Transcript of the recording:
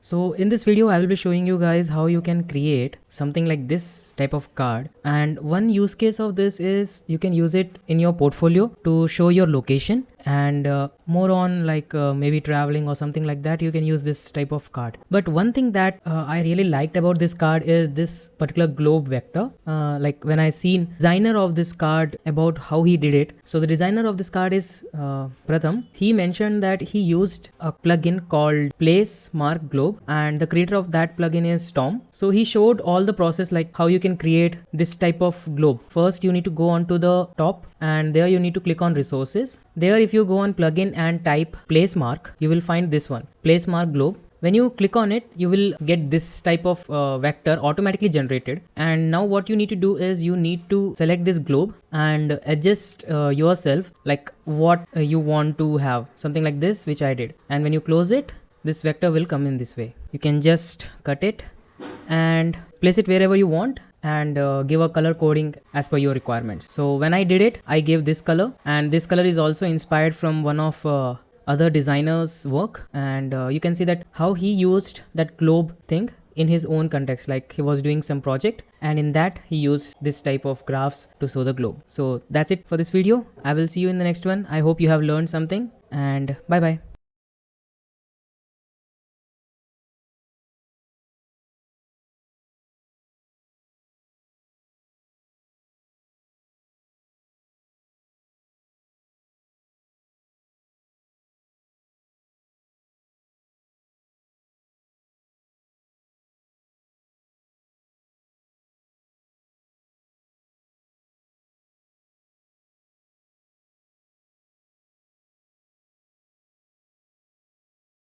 So in this video I will be showing you guys how you can create something like this type of card, and one use case of this is you can use it in your portfolio to show your location, and more on like maybe traveling or something like that, you can use this type of card. But one thing that I really liked about this card is this particular globe vector. Like when I seen designer of this card about how he did it, so the designer of this card is Pratham. He mentioned that he used a plugin called Place Mark Globe, and the creator of that plugin is Tom. So he showed all the process, like how you can create this type of globe. First you need to go on to the top, and there you need to click on resources. There if you go on plugin and type place mark, you will find this one, place mark globe. When you click on it, you will get this type of vector automatically generated. And now what you need to do is you need to select this globe and adjust yourself like what you want to have, something like this, which I did. And when you close it, this vector will come in this way. You can just cut it and place it wherever you want, and give a color coding as per your requirements. So when I did it, I gave this color, and this color is also inspired from one of other designers' work. And you can see that how he used that globe thing in his own context, like he was doing some project, and in that he used this type of graphs to show the globe. So that's it for this video. I will see you in the next one. I hope you have learned something, and bye bye.